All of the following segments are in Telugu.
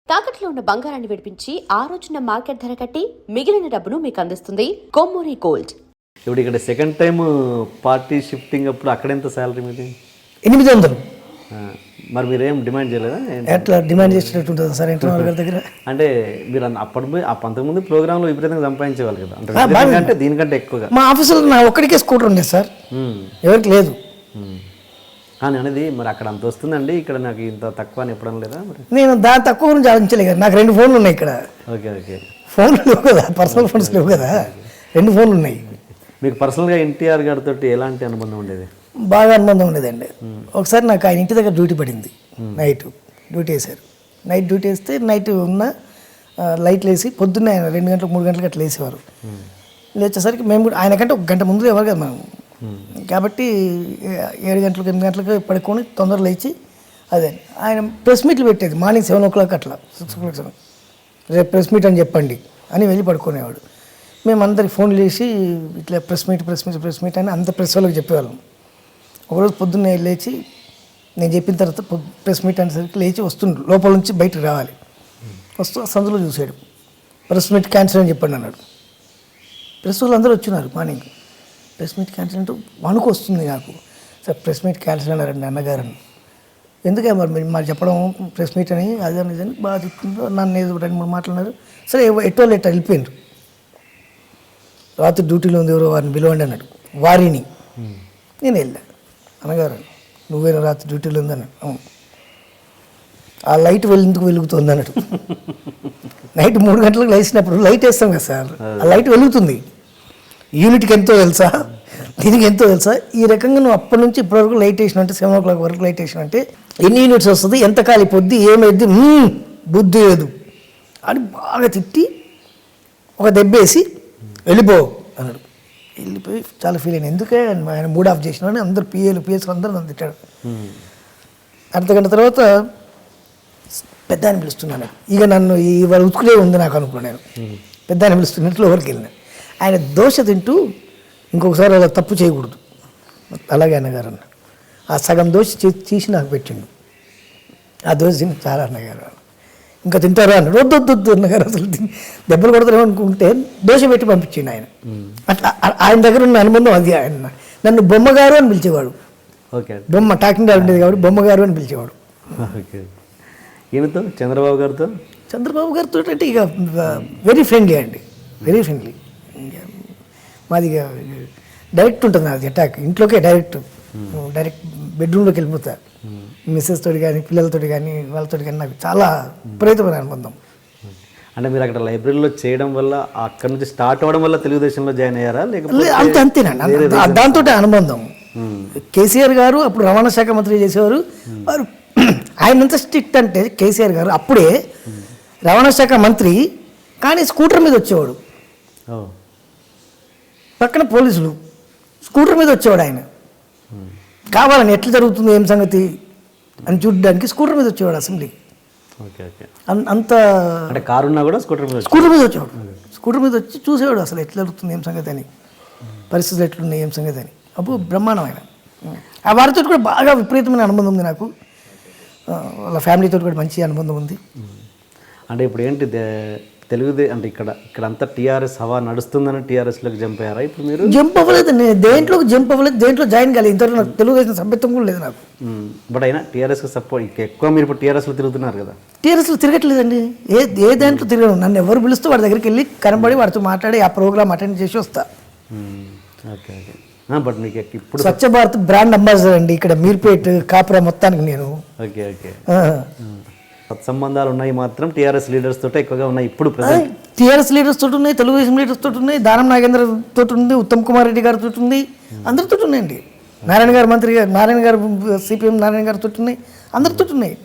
తాకట్లో ఉన్న బంగారాన్ని విడిపించి ఆ రోజున మార్కెట్ ధర కట్టి మిగిలిన డబ్బును మీకు అందిస్తుంది కొమ్మూరి గోల్డ్. ఇప్పుడు ఇక్కడ సెకండ్ టైం పార్టీ షిఫ్టింగ్ అప్పుడు అక్కడ ఎంత శాలరీ మీది? 800. మరి మీరేం డిమాండ్ చేయలేదా? ఎట్లా డిమాండ్ చేసేటట్టు ఉంటుంది సార్ ఇంటర్నల్ గారి దగ్గర? అంటే మీరు అప్పటి అంతకుముందు ప్రోగ్రాంలో విపరీతంగా సంపాదించేవాళ్ళు కదా, అంటే దీనికంటే ఎక్కువగా. మా ఆఫీసులో నా ఒక్కడికే స్కూటర్ ఉండేది సార్, ఎవరికి లేదు. కానీ అనేది మరి అక్కడ అంత వస్తుందండి, ఇక్కడ నాకు ఇంత తక్కువ అని ఎప్పడం లేదా? మరి నేను దాని తక్కువ గురించి ఆలోచించలేదు కదా, నాకు 2 ఫోన్లు ఉన్నాయి ఇక్కడ. ఓకే ఓకే, ఫోన్లు లేవు కదా, పర్సనల్ ఫోన్స్ లేవు కదా, 2 ఫోన్లు ఉన్నాయి. మీకు పర్సనల్గా ఎన్టీఆర్ గారితో ఎలాంటి అనుబంధం ఉండేది? బాగా అనుబంధం ఉండేదండి. ఒకసారి నాకు ఆయన ఇంటి దగ్గర డ్యూటీ పడింది, నైట్ డ్యూటీ వేశారు. నైట్ డ్యూటీ వేస్తే నైట్ ఉన్న లైట్లు వేసి పొద్దున్నే ఆయన 2 గంటలకు 3 గంటలకు అట్లా వేసేవారు. లేచేసరికి మేము కూడా ఆయనకంటే 1 గంట ముందు ఎవరు కదా మనం, కాబట్టి 7 గంటలకు 8 గంటలకు పడుకొని తొందరగా లేచి అదే ఆయన ప్రెస్ మీట్లు పెట్టేది. మార్నింగ్ 7 o'clock అట్లా 6 o'clock రేపు ప్రెస్ మీట్ అని చెప్పండి అని వెళ్ళి పడుకునేవాడు. మేము అందరికి ఫోన్లు చేసి ఇట్లా ప్రెస్ మీట్ అని అంత ప్రెస్ వాళ్ళకి చెప్పేవాళ్ళం. ఒకరోజు పొద్దున్నే లేచి నేను చెప్పిన తర్వాత ప్రెస్ మీట్ అనేసరికి లేచి వస్తుండ్రు, లోపల నుంచి బయటకు రావాలి. వస్తూ సందులో చూశాడు, ప్రెస్ మీట్ క్యాన్సిల్ అని చెప్పండి అన్నాడు. ప్రెస్ వాళ్ళు అందరూ వచ్చినారు. మార్నింగ్ ప్రెస్ మీట్ క్యాన్సిల్ అంటూ వణుకు వస్తుంది నాకు. సార్ ప్రెస్ మీట్ క్యాన్సిల్ అన్నారండి అన్నగారని. ఎందుకే మరి మీరు చెప్పడం ప్రెస్ మీట్ అని అదే నిజాన్ని బాగా చెప్తుందో, నన్ను ఏదో 2-3 మాట్లాడినారు. సరే ఎట్టో వెళ్ళిపోయిండ్రు. రాత్రి డ్యూటీలో ఉంది, ఎవరో వారిని పిలవండి అన్నాడు. వారిని నేను వెళ్ళా. అన్నగారు నువ్వేనా రాత్రి డ్యూటీలో ఉందని? అవును. ఆ లైట్ ఎందుకు వెలుగుతుంది అన్నాడు. నైట్ 3 గంటలకు లేచినప్పుడు లైట్ వేస్తాం కదా సార్, ఆ లైట్ వెలుగుతుంది. యూనిట్కి ఎంతో తెలుసా, దీనికి ఎంతో తెలుసా? ఈ రకంగా నువ్వు అప్పటి నుంచి ఇప్పటివరకు లైట్ వేసిన అంటే 7 o'clock వరకు లైట్ వేసిన అంటే ఎన్ని యూనిట్స్ వస్తుంది, ఎంత కాలిపోద్ది, ఏమైద్ది, బుద్ధి లేదు అని బాగా తిట్టి ఒక దెబ్బేసి వెళ్ళిపో అన్నాడు. వెళ్ళిపోయి చాలా ఫీల్ అయ్యాను. ఎందుకే ఆయన మూడ్ ఆఫ్ చేసినాడని అందరు పిఎస్లు అందరూ నన్ను తిట్టాడు. అర్ధగంట తర్వాత పెద్ద ఆయన పిలుస్తున్నాను. ఇక నన్ను ఇవాళ ఉతుకులే ఉంది నాకు అనుకున్నాను. పెద్ద ఆయన పిలుస్తున్నట్లు ఎవరికి వెళ్ళినా ఆయన దోశ తింటూ ఇంకొకసారి అలా తప్పు చేయకూడదు అలాగే అన్నగారు అన్న. ఆ సగం దోశ తీసి నాకు పెట్టిండు. ఆ దోశ తిని చాలా అన్నగారు ఇంకా తింటారా అన్నాడు. వద్దు అన్నగారు, అసలు దెబ్బలు కొడతారేమో అనుకుంటే దోశ పెట్టి పంపించిండు ఆయన. అట్లా ఆయన దగ్గర ఉన్న అనుబంధం అది. ఆయన నన్ను బొమ్మగారు అని పిలిచేవాడు. బొమ్మ టాకింగ్ డాల్ ఉండేది కాబట్టి బొమ్మగారు అని పిలిచేవాడు. ఈయనతో చంద్రబాబు గారితో అంటే ఇక వెరీ ఫ్రెండ్లీ అండి, వెరీ ఫ్రెండ్లీ. మాది ఇక డైరెక్ట్ ఉంటుంది నాది అటాక్, ఇంట్లోకే డైరెక్ట్ బెడ్రూమ్లోకి వెళ్ళిపోతా. మిస్సెస్ తోటి కానీ పిల్లలతో కానీ వాళ్ళతో కానీ నాకు చాలా విపరీతమైన అనుబంధం. అంటే మీరు అక్కడ లైబ్రరీలో చేయడం వల్ల అక్కడ నుంచి స్టార్ట్ అవ్వడం వల్ల తెలుగుదేశంలో జాయిన్ అయ్యారా? లేకపోతే అంతేనండి, దాంతో అనుబంధం. కేసీఆర్ గారు అప్పుడు రవాణా శాఖ మంత్రి చేసేవారు. వారు ఆయన ఎంత స్ట్రిక్ట్ అంటే కేసీఆర్ గారు అప్పుడే రవాణా శాఖ మంత్రి, కానీ స్కూటర్ మీద వచ్చేవాడు. పక్కన పోలీసులు, స్కూటర్ మీద వచ్చేవాడు ఆయన. కావాలని ఎట్లా జరుగుతుంది ఏం సంగతి అని చూడడానికి స్కూటర్ మీద వచ్చేవాడు అసెంబ్లీకి. అంత కారు ఉన్నా కూడా స్కూటర్ మీద వచ్చేవాడు. స్కూటర్ మీద వచ్చి చూసేవాడు అసలు ఎట్లా జరుగుతుంది ఏం సంగతి అని, పరిస్థితులు ఎట్లున్నాయి ఏం సంగతి అని. అప్పుడు బ్రహ్మాండమైన ఆ వారితో కూడా బాగా విపరీతమైన అనుబంధం ఉంది నాకు. వాళ్ళ ఫ్యామిలీతో కూడా మంచి అనుబంధం ఉంది. అంటే ఇప్పుడు ఏంటి అంటే ఇక్కడ అంతా టీఆర్ఎస్ హవా నడుస్తుందని టీఆర్ఎస్లోకి జంప్ అయ్యారా? ఇప్పుడు మీరు జంప్ అవ్వలేదు, నేను దేంట్లోకి జంప్ అవ్వలేదు, దేంట్లో జాయిన్ కాలేదు. ఇంతవరకు నాకు తెలుగుదేశం సభ్యత్వం కూడా లేదు నాకు. బట్ అయినా టీఆర్ఎస్కి సపోర్ట్ ఎక్కువ. మీరు ఇప్పుడు టీఆర్ఎస్లో తిరుగుతున్నారు కదా? టీఆర్ఎస్లో తిరగట్లేదండి, ఏ దాంట్లో తిరగను. నన్ను ఎవరు పిలుస్తూ వాడి దగ్గరికి వెళ్ళి కనబడి వాడితో మాట్లాడి ఆ ప్రోగ్రామ్ అటెండ్ చేసి వస్తా. Okay okay. బట్ మీకు ఇప్పుడు స్వచ్ఛ భారత్ బ్రాండ్ అంబాసిడర్ అండి ఇక్కడ మీర్పేట్ కాపురా మొత్తానికి నేను. Okay okay. సత్సంబంధాలు ఉన్నాయి మాత్రం టీఆర్ఎస్ లీడర్స్ తోటే ఎక్కువగా ఉన్నాయి ఇప్పుడు. టీఆర్ఎస్ లీడర్స్ తోటి ఉన్నాయి, తెలుగుదేశం లీడర్స్ తోటి ఉన్నాయి, దానం నాగేంద్ర తోటి ఉంది, ఉత్తమ్ కుమార్ రెడ్డి గారితో ఉంది, అందరితో ఉన్నాయండి. నారాయణ గారు మంత్రి గారు, నారాయణ గారు సిపిఎం నారాయణ గారితో ఉన్నాయి, అందరితో ఉన్నాయి.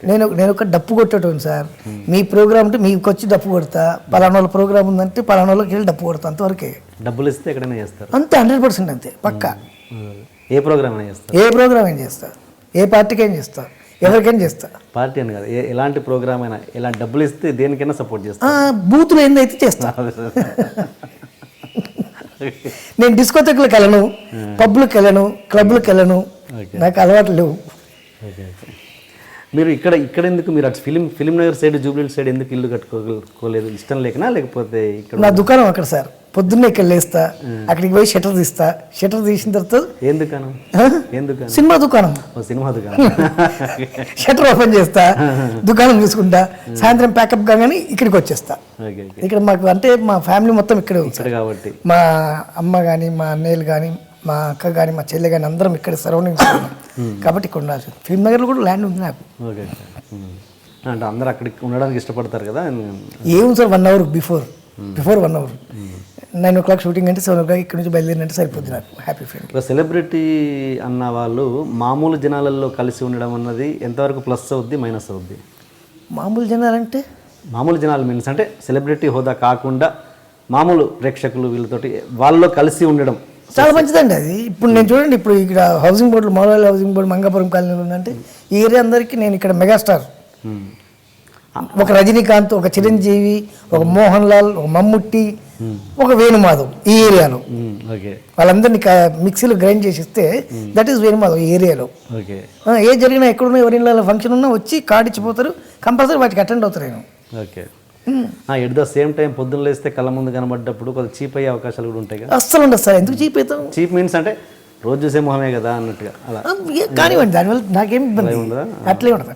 నేను ఒక డప్పు కొట్టేటోను సార్. మీ ప్రోగ్రామ్ అంటే మీకు వచ్చి డప్పు కొడతా, పలానా వాళ్ళ ప్రోగ్రామ్ ఉందంటే పలానా వాళ్ళకి వెళ్ళి డప్పు కొడతా, అంతవరకే. డబ్బులు ఇస్తే ఎక్కడైనా చేస్తారు అంతే, 100% అంతే పక్కా. ఏ ప్రోగ్రామ్ అయినా చేస్తారు, ఏ ప్రోగ్రామ్ ఏం చేస్తా, ఏ పార్టీకి ఏం చేస్తా, ఎవరికైనా చేస్తా. పార్టీ అని కాదు, ఎలాంటి ప్రోగ్రామ్ అయినా, ఎలాంటి డబ్బులు ఇస్తే దేనికైనా సపోర్ట్ చేస్తా. బూతులు ఏందైతే చేస్తా. నేను డిస్కోథెక్లకు వెళ్ళను, పబ్లకు వెళ్ళను, క్లబ్లకు వెళ్ళను, నాకు అలవాటు లేవు. మీరు ఇక్కడ ఎందుకు మీరు అటు film Nagar side Jubilee side ఎందుకు ఇల్లు కట్టుకోలేదు? ఇష్టం లేకనా లేకపోతే ఇక్కడ నా దుకాణం అక్కడ సార్. పొద్దున్నే ఇక్కడ లేస్తా, అక్కడికి పోయి షటర్ తీస్తా. షటర్ తీసిన తర్వాత ఏం దుకాణం? ఏం దుకాణం? సినిమా దుకాణం. సినిమా దుకాణం. షటర్ ఓపెన్ చేస్తా, దుకాణం చూసుకుంటా, సాయంత్రం ప్యాకప్ కాగానే ఇక్కడికి వచ్చేస్తా. Okay okay. ఇక్కడ మాకు అంటే మా ఫ్యామిలీ మొత్తం ఇక్కడే ఉంది ఇక్కడ కాబట్టి మా అమ్మ కానీ మా అన్నయ్యలు కానీ మా అక్క కానీ మా చెల్లె కానీ అందరం ఇక్కడ సరౌండింగ్స్ కాబట్టి ఇక్కడ ఉండాల్సి. ఫిల్మ్ నగర్లో కూడా ల్యాండ్ ఉంది నాకు. ఓకే. అంటే అందరూ అక్కడికి ఉండడానికి ఇష్టపడతారు కదా. ఏముంది sir, 1 hour before 1 hour 9 o'clock shooting అంటే 7 o'clock ఇక్కడ నుంచి బయలుదేరినట్టు సరిపోద్ది నాకు. Happy feeling. ఒక సెలబ్రిటీ అన్న వాళ్ళు మామూలు జనాలలో కలిసి ఉండడం అన్నది ఎంతవరకు ప్లస్ అవుద్ది మైనస్ అవుద్ది? మామూలు జనాలంటే మామూలు జనాలు మీన్స్ అంటే సెలబ్రిటీ హోదా కాకుండా మామూలు ప్రేక్షకులు వీళ్ళతోటి వాళ్ళలో కలిసి ఉండడం చాలా మంచిదండి అది. ఇప్పుడు నేను చూడండి, ఇప్పుడు ఇక్కడ housing board model housing board Mangapuram కాలనీలో ఉందంటే ఈ ఏరియా అందరికీ నేను ఇక్కడ మెగాస్టార్. ఒక రజనీకాంత్, ఒక చిరంజీవి, ఒక మోహన్ లాల్, ఒక మమ్ముట్టి, ఒక వేణుమాధవ్ ఈ ఏరియాలో. ఓకే. వాళ్ళందరినీ మిక్సీలో గ్రైండ్ చేసి ఇస్తే దట్ ఈస్ వేణుమాధవ్ ఈ ఏరియాలో. ఓకే. ఏ జరిగినా ఎక్కడున్నా ఎవరి ఫంక్షన్ ఉన్నా వచ్చి కార్డు ఇచ్చిపోతారు, కంపల్సరీ వాటికి అటెండ్ అవుతారు నేను. Okay. At the same time పొద్దున్న లేస్తే కళ్ళ ముందు కనబడ్డప్పుడు కొంచెం చీప్ అయ్యే అవకాశాలు కూడా ఉంటాయి కదా. అస్సలు ఉండదు సార్. ఎందుకు చీప్ అవుతాం? చీప్ మీన్స్ అంటే రోజు చూసే మొహమే కదా అన్నట్టుగా అలా కానివ్వండి, దానివల్ల నాకేం ఇబ్బంది. అట్లే ఉండదు.